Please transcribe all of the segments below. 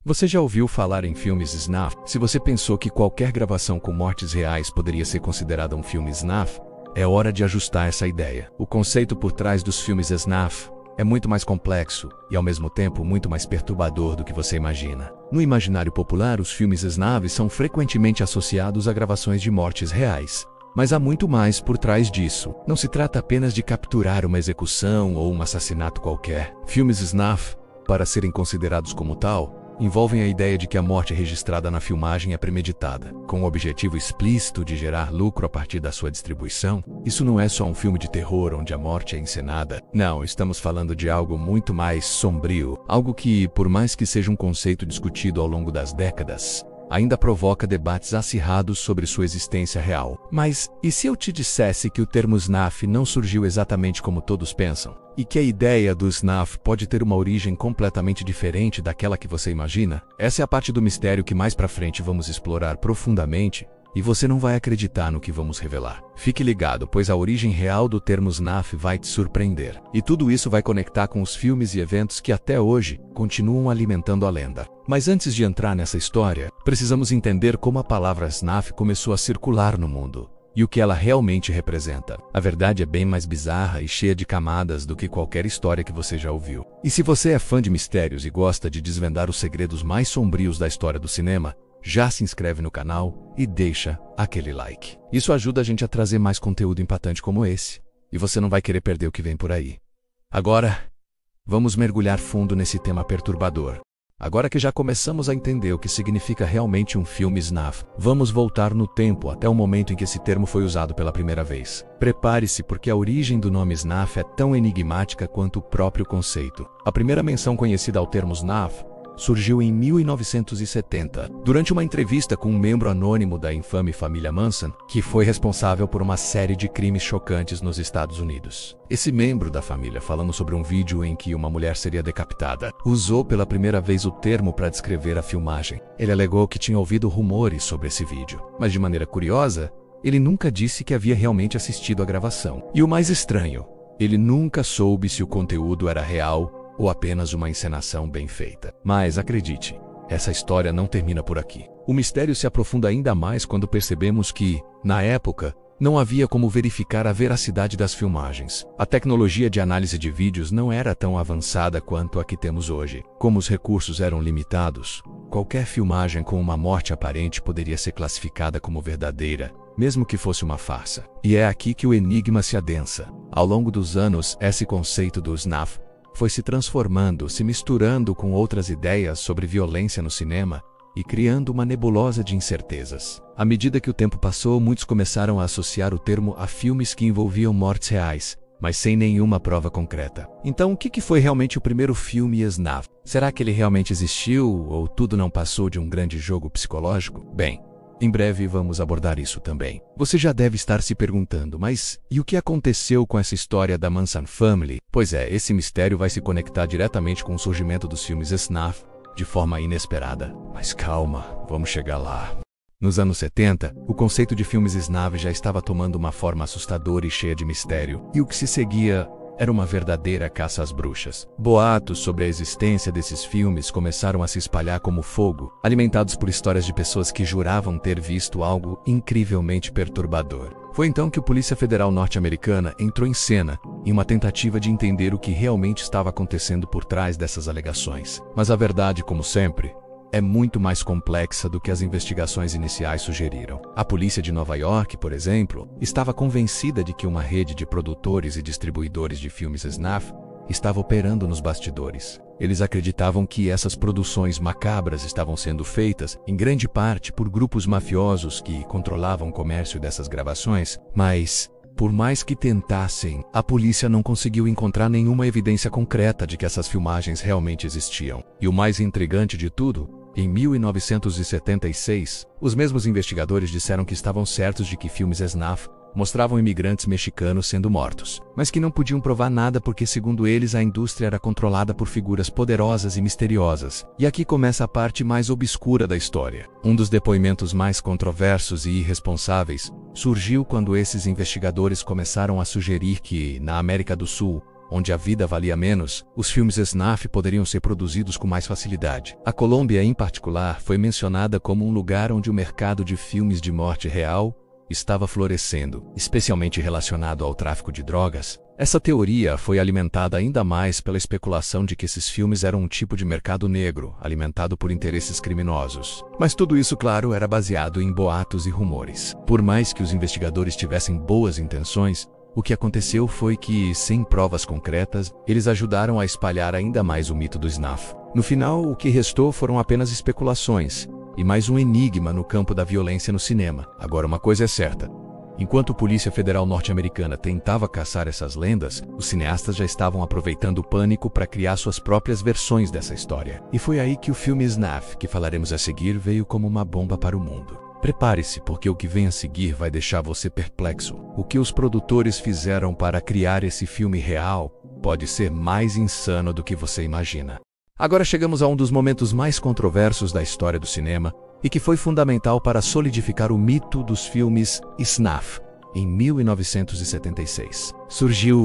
Você já ouviu falar em filmes snuff? Se você pensou que qualquer gravação com mortes reais poderia ser considerada um filme snuff, é hora de ajustar essa ideia. O conceito por trás dos filmes snuff é muito mais complexo e, ao mesmo tempo, muito mais perturbador do que você imagina. No imaginário popular, os filmes snuff são frequentemente associados a gravações de mortes reais. Mas há muito mais por trás disso. Não se trata apenas de capturar uma execução ou um assassinato qualquer. Filmes snuff, para serem considerados como tal, envolvem a ideia de que a morte registrada na filmagem é premeditada, com o objetivo explícito de gerar lucro a partir da sua distribuição. Isso não é só um filme de terror onde a morte é encenada. Não, estamos falando de algo muito mais sombrio, algo que, por mais que seja um conceito discutido ao longo das décadas, ainda provoca debates acirrados sobre sua existência real. Mas e se eu te dissesse que o termo snuff não surgiu exatamente como todos pensam? E que a ideia do snuff pode ter uma origem completamente diferente daquela que você imagina? Essa é a parte do mistério que mais pra frente vamos explorar profundamente, e você não vai acreditar no que vamos revelar. Fique ligado, pois a origem real do termo snuff vai te surpreender. E tudo isso vai conectar com os filmes e eventos que até hoje continuam alimentando a lenda. Mas antes de entrar nessa história, precisamos entender como a palavra snuff começou a circular no mundo e o que ela realmente representa. A verdade é bem mais bizarra e cheia de camadas do que qualquer história que você já ouviu. E se você é fã de mistérios e gosta de desvendar os segredos mais sombrios da história do cinema, já se inscreve no canal e deixa aquele like. Isso ajuda a gente a trazer mais conteúdo impactante como esse, e você não vai querer perder o que vem por aí. Agora, vamos mergulhar fundo nesse tema perturbador. Agora que já começamos a entender o que significa realmente um filme snuff, vamos voltar no tempo até o momento em que esse termo foi usado pela primeira vez. Prepare-se, porque a origem do nome snuff é tão enigmática quanto o próprio conceito. A primeira menção conhecida ao termo snuff surgiu em 1970, durante uma entrevista com um membro anônimo da infame família Manson, que foi responsável por uma série de crimes chocantes nos Estados Unidos. Esse membro da família, falando sobre um vídeo em que uma mulher seria decapitada, usou pela primeira vez o termo para descrever a filmagem. Ele alegou que tinha ouvido rumores sobre esse vídeo, mas de maneira curiosa, ele nunca disse que havia realmente assistido à gravação. E o mais estranho, ele nunca soube se o conteúdo era real ou apenas uma encenação bem feita. Mas acredite, essa história não termina por aqui. O mistério se aprofunda ainda mais quando percebemos que, na época, não havia como verificar a veracidade das filmagens. A tecnologia de análise de vídeos não era tão avançada quanto a que temos hoje. Como os recursos eram limitados, qualquer filmagem com uma morte aparente poderia ser classificada como verdadeira, mesmo que fosse uma farsa. E é aqui que o enigma se adensa. Ao longo dos anos, esse conceito do snuff foi se transformando, se misturando com outras ideias sobre violência no cinema e criando uma nebulosa de incertezas. À medida que o tempo passou, muitos começaram a associar o termo a filmes que envolviam mortes reais, mas sem nenhuma prova concreta. Então, o que foi realmente o primeiro filme snuff? Será que ele realmente existiu ou tudo não passou de um grande jogo psicológico? Bem, em breve vamos abordar isso também. Você já deve estar se perguntando, mas e o que aconteceu com essa história da Manson Family? Pois é, esse mistério vai se conectar diretamente com o surgimento dos filmes snuff de forma inesperada. Mas calma, vamos chegar lá. Nos anos 70, o conceito de filmes snuff já estava tomando uma forma assustadora e cheia de mistério, e o que se seguia era uma verdadeira caça às bruxas. Boatos sobre a existência desses filmes começaram a se espalhar como fogo, alimentados por histórias de pessoas que juravam ter visto algo incrivelmente perturbador. Foi então que a Polícia Federal norte-americana entrou em cena, em uma tentativa de entender o que realmente estava acontecendo por trás dessas alegações. Mas a verdade, como sempre, é muito mais complexa do que as investigações iniciais sugeriram. A polícia de Nova York, por exemplo, estava convencida de que uma rede de produtores e distribuidores de filmes snuff estava operando nos bastidores. Eles acreditavam que essas produções macabras estavam sendo feitas, em grande parte, por grupos mafiosos que controlavam o comércio dessas gravações, mas, por mais que tentassem, a polícia não conseguiu encontrar nenhuma evidência concreta de que essas filmagens realmente existiam. E o mais intrigante de tudo, em 1976, os mesmos investigadores disseram que estavam certos de que filmes snuff mostravam imigrantes mexicanos sendo mortos, mas que não podiam provar nada porque, segundo eles, a indústria era controlada por figuras poderosas e misteriosas. E aqui começa a parte mais obscura da história. Um dos depoimentos mais controversos e irresponsáveis surgiu quando esses investigadores começaram a sugerir que, na América do Sul, onde a vida valia menos, os filmes snuff poderiam ser produzidos com mais facilidade. A Colômbia, em particular, foi mencionada como um lugar onde o mercado de filmes de morte real estava florescendo, especialmente relacionado ao tráfico de drogas. Essa teoria foi alimentada ainda mais pela especulação de que esses filmes eram um tipo de mercado negro, alimentado por interesses criminosos. Mas tudo isso, claro, era baseado em boatos e rumores. Por mais que os investigadores tivessem boas intenções, o que aconteceu foi que, sem provas concretas, eles ajudaram a espalhar ainda mais o mito do snuff. No final, o que restou foram apenas especulações, e mais um enigma no campo da violência no cinema. Agora, uma coisa é certa. Enquanto a Polícia Federal norte-americana tentava caçar essas lendas, os cineastas já estavam aproveitando o pânico para criar suas próprias versões dessa história. E foi aí que o filme Snuff, que falaremos a seguir, veio como uma bomba para o mundo. Prepare-se, porque o que vem a seguir vai deixar você perplexo. O que os produtores fizeram para criar esse filme real pode ser mais insano do que você imagina. Agora chegamos a um dos momentos mais controversos da história do cinema e que foi fundamental para solidificar o mito dos filmes snuff. Em 1976, surgiu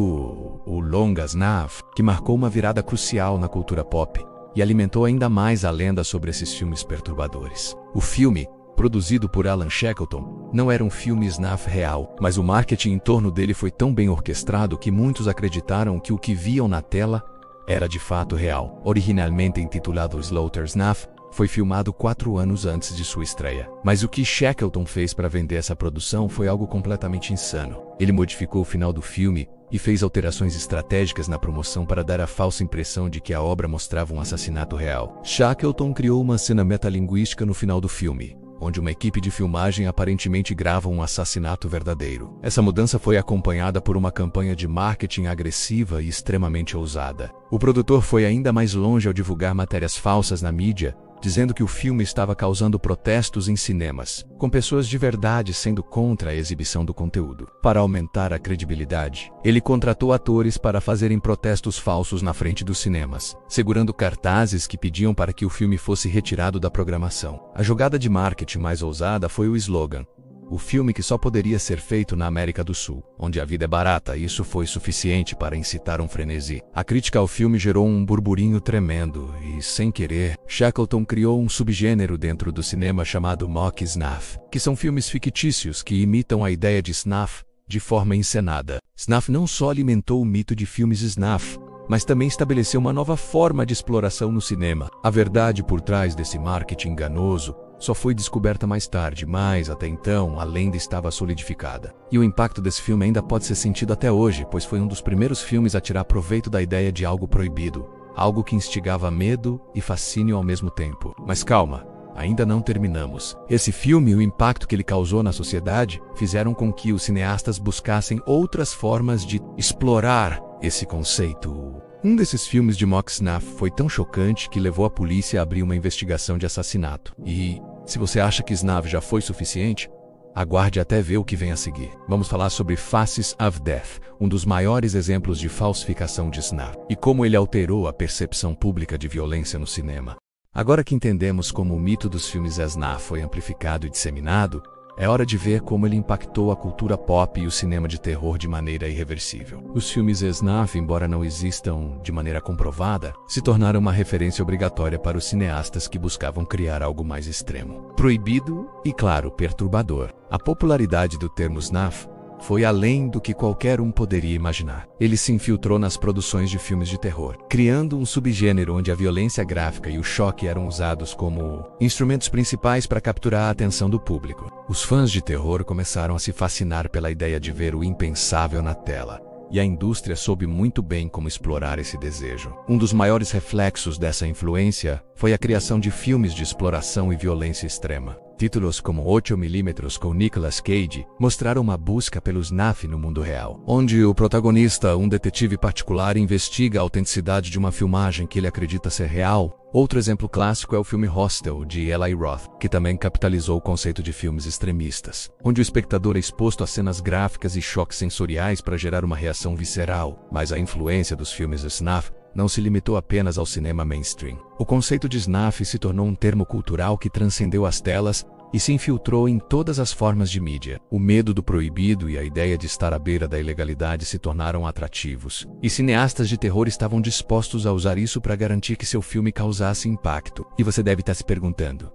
o longa snuff, que marcou uma virada crucial na cultura pop e alimentou ainda mais a lenda sobre esses filmes perturbadores. O filme, produzido por Alan Shackleton, não era um filme snuff real, mas o marketing em torno dele foi tão bem orquestrado que muitos acreditaram que o que viam na tela era de fato real. Originalmente intitulado Slaughter Snuff, foi filmado 4 anos antes de sua estreia. Mas o que Shackleton fez para vender essa produção foi algo completamente insano. Ele modificou o final do filme e fez alterações estratégicas na promoção para dar a falsa impressão de que a obra mostrava um assassinato real. Shackleton criou uma cena metalinguística no final do filme, onde uma equipe de filmagem aparentemente grava um assassinato verdadeiro. Essa mudança foi acompanhada por uma campanha de marketing agressiva e extremamente ousada. O produtor foi ainda mais longe ao divulgar matérias falsas na mídia, dizendo que o filme estava causando protestos em cinemas, com pessoas de verdade sendo contra a exibição do conteúdo. Para aumentar a credibilidade, ele contratou atores para fazerem protestos falsos na frente dos cinemas, segurando cartazes que pediam para que o filme fosse retirado da programação. A jogada de marketing mais ousada foi o slogan: o filme que só poderia ser feito na América do Sul, onde a vida é barata, e isso foi suficiente para incitar um frenesi. A crítica ao filme gerou um burburinho tremendo e, sem querer, Shackleton criou um subgênero dentro do cinema chamado mock snuff, que são filmes fictícios que imitam a ideia de snuff de forma encenada. Snuff não só alimentou o mito de filmes snuff, mas também estabeleceu uma nova forma de exploração no cinema. A verdade por trás desse marketing enganoso só foi descoberta mais tarde, mas até então a lenda estava solidificada. E o impacto desse filme ainda pode ser sentido até hoje, pois foi um dos primeiros filmes a tirar proveito da ideia de algo proibido, algo que instigava medo e fascínio ao mesmo tempo. Mas calma, ainda não terminamos. Esse filme e o impacto que ele causou na sociedade fizeram com que os cineastas buscassem outras formas de explorar esse conceito. Um desses filmes de mock snuff foi tão chocante que levou a polícia a abrir uma investigação de assassinato. E, se você acha que snuff já foi suficiente, aguarde até ver o que vem a seguir. Vamos falar sobre Faces of Death, um dos maiores exemplos de falsificação de snuff, e como ele alterou a percepção pública de violência no cinema. Agora que entendemos como o mito dos filmes snuff foi amplificado e disseminado, é hora de ver como ele impactou a cultura pop e o cinema de terror de maneira irreversível. Os filmes snuff, embora não existam de maneira comprovada, se tornaram uma referência obrigatória para os cineastas que buscavam criar algo mais extremo, proibido e, claro, perturbador. A popularidade do termo snuff foi além do que qualquer um poderia imaginar. Ele se infiltrou nas produções de filmes de terror, criando um subgênero onde a violência gráfica e o choque eram usados como instrumentos principais para capturar a atenção do público. Os fãs de terror começaram a se fascinar pela ideia de ver o impensável na tela, e a indústria soube muito bem como explorar esse desejo. Um dos maiores reflexos dessa influência foi a criação de filmes de exploração e violência extrema. Títulos como 8mm com Nicolas Cage mostraram uma busca pelo snuff no mundo real, onde o protagonista, um detetive particular, investiga a autenticidade de uma filmagem que ele acredita ser real. Outro exemplo clássico é o filme Hostel, de Eli Roth, que também capitalizou o conceito de filmes extremistas, onde o espectador é exposto a cenas gráficas e choques sensoriais para gerar uma reação visceral. Mas a influência dos filmes snuff não se limitou apenas ao cinema mainstream. O conceito de snuff se tornou um termo cultural que transcendeu as telas e se infiltrou em todas as formas de mídia. O medo do proibido e a ideia de estar à beira da ilegalidade se tornaram atrativos, e cineastas de terror estavam dispostos a usar isso para garantir que seu filme causasse impacto. E você deve estar se perguntando: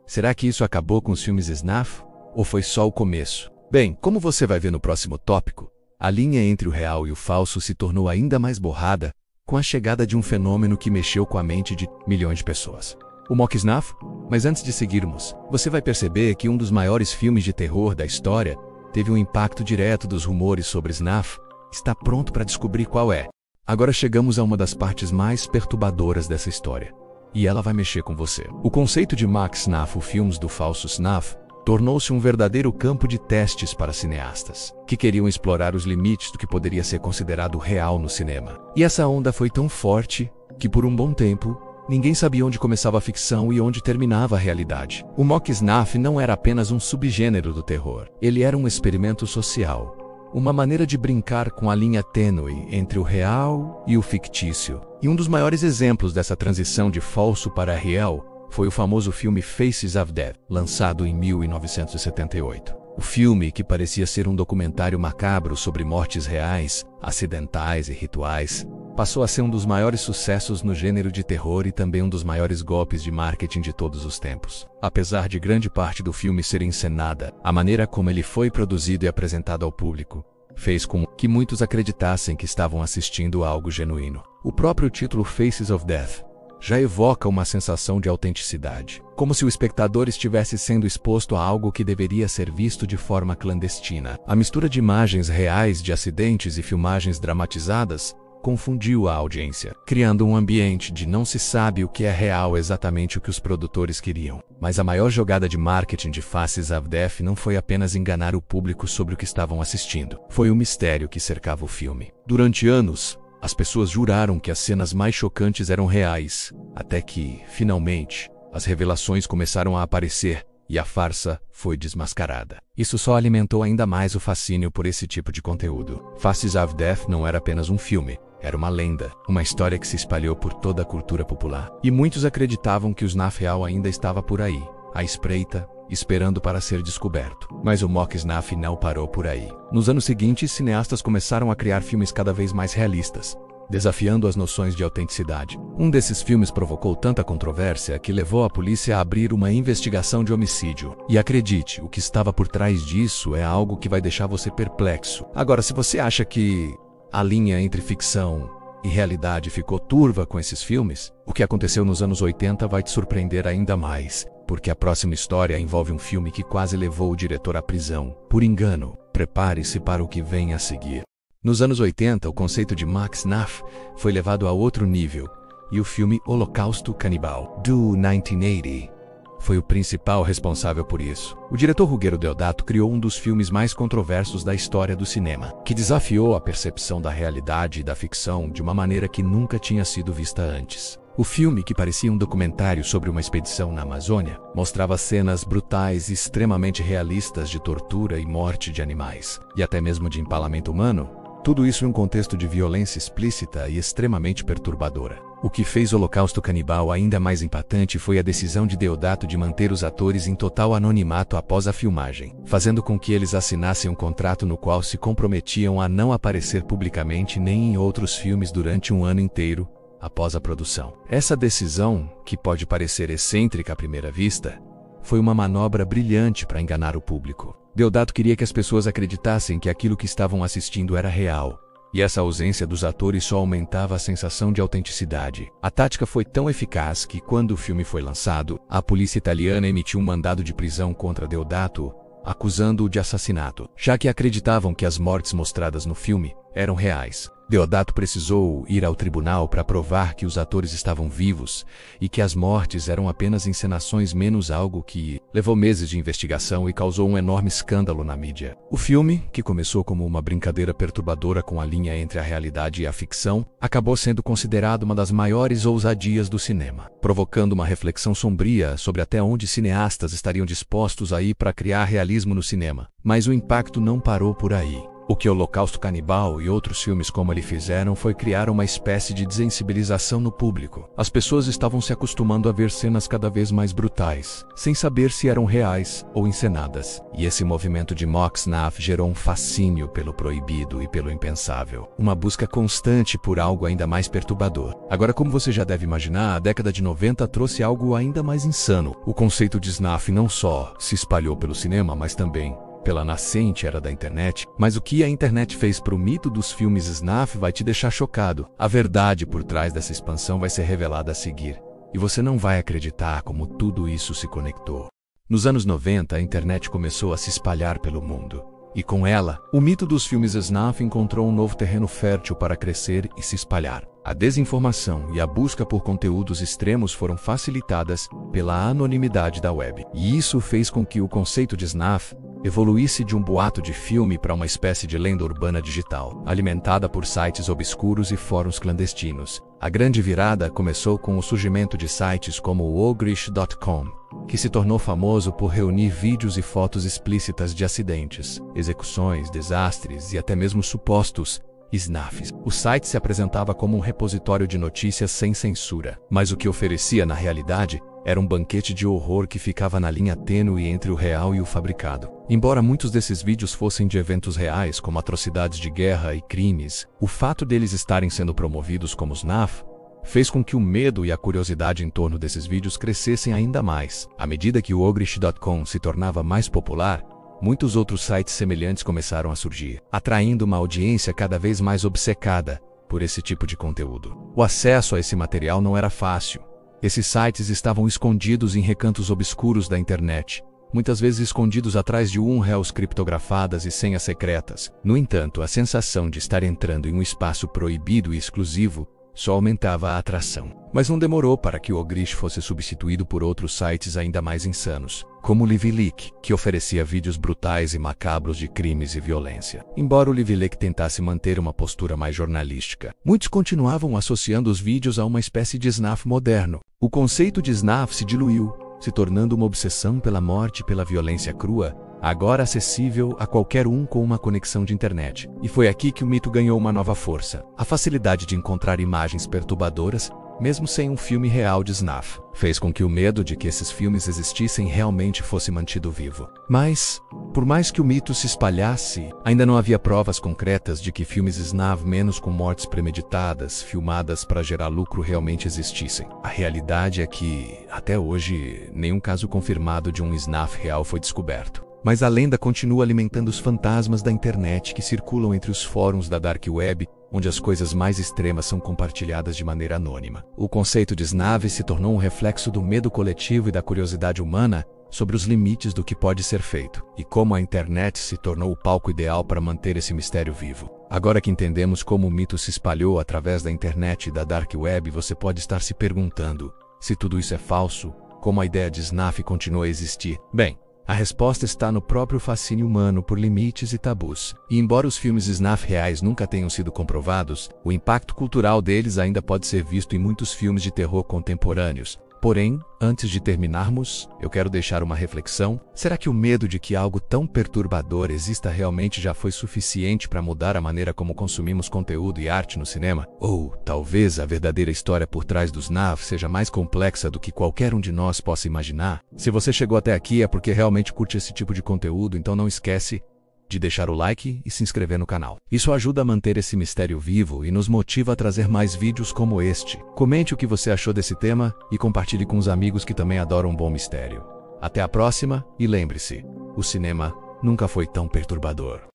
será que isso acabou com os filmes snuff? Ou foi só o começo? Bem, como você vai ver no próximo tópico, a linha entre o real e o falso se tornou ainda mais borrada com a chegada de um fenômeno que mexeu com a mente de milhões de pessoas: o mock snuff. Mas antes de seguirmos, você vai perceber que um dos maiores filmes de terror da história teve um impacto direto dos rumores sobre snuff. Está pronto para descobrir qual é? Agora chegamos a uma das partes mais perturbadoras dessa história, e ela vai mexer com você. O conceito de mock snuff, ou filmes do falso snuff, tornou-se um verdadeiro campo de testes para cineastas, que queriam explorar os limites do que poderia ser considerado real no cinema. E essa onda foi tão forte que, por um bom tempo, ninguém sabia onde começava a ficção e onde terminava a realidade. O mock snuff não era apenas um subgênero do terror. Ele era um experimento social, uma maneira de brincar com a linha tênue entre o real e o fictício. E um dos maiores exemplos dessa transição de falso para real foi o famoso filme Faces of Death, lançado em 1978. O filme, que parecia ser um documentário macabro sobre mortes reais, acidentais e rituais, passou a ser um dos maiores sucessos no gênero de terror e também um dos maiores golpes de marketing de todos os tempos. Apesar de grande parte do filme ser encenada, a maneira como ele foi produzido e apresentado ao público fez com que muitos acreditassem que estavam assistindo a algo genuíno. O próprio título Faces of Death já evoca uma sensação de autenticidade, como se o espectador estivesse sendo exposto a algo que deveria ser visto de forma clandestina. A mistura de imagens reais de acidentes e filmagens dramatizadas confundiu a audiência, criando um ambiente de não se sabe o que é real, exatamente o que os produtores queriam. Mas a maior jogada de marketing de Faces of Death não foi apenas enganar o público sobre o que estavam assistindo. Foi o mistério que cercava o filme. Durante anos, as pessoas juraram que as cenas mais chocantes eram reais, até que, finalmente, as revelações começaram a aparecer e a farsa foi desmascarada. Isso só alimentou ainda mais o fascínio por esse tipo de conteúdo. Faces of Death não era apenas um filme, era uma lenda, uma história que se espalhou por toda a cultura popular. E muitos acreditavam que o snuff real ainda estava por aí, à espreita, esperando para ser descoberto. Mas o mock snuff não parou por aí. Nos anos seguintes, cineastas começaram a criar filmes cada vez mais realistas, desafiando as noções de autenticidade. Um desses filmes provocou tanta controvérsia que levou a polícia a abrir uma investigação de homicídio. E acredite, o que estava por trás disso é algo que vai deixar você perplexo. Agora, se você acha que a linha entre ficção e realidade ficou turva com esses filmes, o que aconteceu nos anos 80 vai te surpreender ainda mais, porque a próxima história envolve um filme que quase levou o diretor à prisão por engano. Prepare-se para o que vem a seguir. Nos anos 80, o conceito de mock snuff foi levado a outro nível, e o filme Holocausto Canibal, do 1980, foi o principal responsável por isso. O diretor Ruggero Deodato criou um dos filmes mais controversos da história do cinema, que desafiou a percepção da realidade e da ficção de uma maneira que nunca tinha sido vista antes. O filme, que parecia um documentário sobre uma expedição na Amazônia, mostrava cenas brutais e extremamente realistas de tortura e morte de animais, e até mesmo de empalamento humano. Tudo isso em um contexto de violência explícita e extremamente perturbadora. O que fez Holocausto Canibal ainda mais impactante foi a decisão de Deodato de manter os atores em total anonimato após a filmagem, fazendo com que eles assinassem um contrato no qual se comprometiam a não aparecer publicamente nem em outros filmes durante um ano inteiro após a produção. Essa decisão, que pode parecer excêntrica à primeira vista, foi uma manobra brilhante para enganar o público. Deodato queria que as pessoas acreditassem que aquilo que estavam assistindo era real, e essa ausência dos atores só aumentava a sensação de autenticidade. A tática foi tão eficaz que, quando o filme foi lançado, a polícia italiana emitiu um mandado de prisão contra Deodato, acusando-o de assassinato, já que acreditavam que as mortes mostradas no filme eram reais. Deodato precisou ir ao tribunal para provar que os atores estavam vivos e que as mortes eram apenas encenações, menos algo que levou meses de investigação e causou um enorme escândalo na mídia. O filme, que começou como uma brincadeira perturbadora com a linha entre a realidade e a ficção, acabou sendo considerado uma das maiores ousadias do cinema, provocando uma reflexão sombria sobre até onde cineastas estariam dispostos a ir para criar realismo no cinema. Mas o impacto não parou por aí. O que o Holocausto Canibal e outros filmes como ele fizeram foi criar uma espécie de desensibilização no público. As pessoas estavam se acostumando a ver cenas cada vez mais brutais, sem saber se eram reais ou encenadas. E esse movimento de mock snuff gerou um fascínio pelo proibido e pelo impensável. Uma busca constante por algo ainda mais perturbador. Agora, como você já deve imaginar, a década de 90 trouxe algo ainda mais insano. O conceito de snuff não só se espalhou pelo cinema, mas também pela nascente era da internet. Mas o que a internet fez pro mito dos filmes snuff vai te deixar chocado. A verdade por trás dessa expansão vai ser revelada a seguir. E você não vai acreditar como tudo isso se conectou. Nos anos 90, a internet começou a se espalhar pelo mundo. E com ela, o mito dos filmes snuff encontrou um novo terreno fértil para crescer e se espalhar. A desinformação e a busca por conteúdos extremos foram facilitadas pela anonimidade da web. E isso fez com que o conceito de snuff evoluísse de um boato de filme para uma espécie de lenda urbana digital, alimentada por sites obscuros e fóruns clandestinos. A grande virada começou com o surgimento de sites como o Ogrish.com, que se tornou famoso por reunir vídeos e fotos explícitas de acidentes, execuções, desastres e até mesmo supostos snuffs. O site se apresentava como um repositório de notícias sem censura, mas o que oferecia na realidade era um banquete de horror que ficava na linha tênue entre o real e o fabricado. Embora muitos desses vídeos fossem de eventos reais, como atrocidades de guerra e crimes, o fato deles estarem sendo promovidos como snuff fez com que o medo e a curiosidade em torno desses vídeos crescessem ainda mais. À medida que o Ogrish.com se tornava mais popular, muitos outros sites semelhantes começaram a surgir, atraindo uma audiência cada vez mais obcecada por esse tipo de conteúdo. O acesso a esse material não era fácil. Esses sites estavam escondidos em recantos obscuros da internet, muitas vezes escondidos atrás de URLs criptografadas e senhas secretas. No entanto, a sensação de estar entrando em um espaço proibido e exclusivo só aumentava a atração. Mas não demorou para que o Ogrish fosse substituído por outros sites ainda mais insanos, como o LiveLeak, que oferecia vídeos brutais e macabros de crimes e violência. Embora o LiveLeak tentasse manter uma postura mais jornalística, muitos continuavam associando os vídeos a uma espécie de snuff moderno. O conceito de snuff se diluiu, se tornando uma obsessão pela morte e pela violência crua, agora acessível a qualquer um com uma conexão de internet. E foi aqui que o mito ganhou uma nova força. A facilidade de encontrar imagens perturbadoras, mesmo sem um filme real de snuff, fez com que o medo de que esses filmes existissem realmente fosse mantido vivo. Mas, por mais que o mito se espalhasse, ainda não havia provas concretas de que filmes snuff menos com mortes premeditadas, filmadas para gerar lucro, realmente existissem. A realidade é que, até hoje, nenhum caso confirmado de um snuff real foi descoberto. Mas a lenda continua alimentando os fantasmas da internet que circulam entre os fóruns da Dark Web, onde as coisas mais extremas são compartilhadas de maneira anônima. O conceito de snuff se tornou um reflexo do medo coletivo e da curiosidade humana sobre os limites do que pode ser feito, e como a internet se tornou o palco ideal para manter esse mistério vivo. Agora que entendemos como o mito se espalhou através da internet e da Dark Web, você pode estar se perguntando se tudo isso é falso, como a ideia de snuff continua a existir. Bem, a resposta está no próprio fascínio humano por limites e tabus. E embora os filmes snuff reais nunca tenham sido comprovados, o impacto cultural deles ainda pode ser visto em muitos filmes de terror contemporâneos. Porém, antes de terminarmos, eu quero deixar uma reflexão. Será que o medo de que algo tão perturbador exista realmente já foi suficiente para mudar a maneira como consumimos conteúdo e arte no cinema? Ou, talvez, a verdadeira história por trás dos snuff seja mais complexa do que qualquer um de nós possa imaginar? Se você chegou até aqui é porque realmente curte esse tipo de conteúdo, então não esquece de deixar o like e se inscrever no canal. Isso ajuda a manter esse mistério vivo e nos motiva a trazer mais vídeos como este. Comente o que você achou desse tema e compartilhe com os amigos que também adoram um bom mistério. Até a próxima e lembre-se, o cinema nunca foi tão perturbador.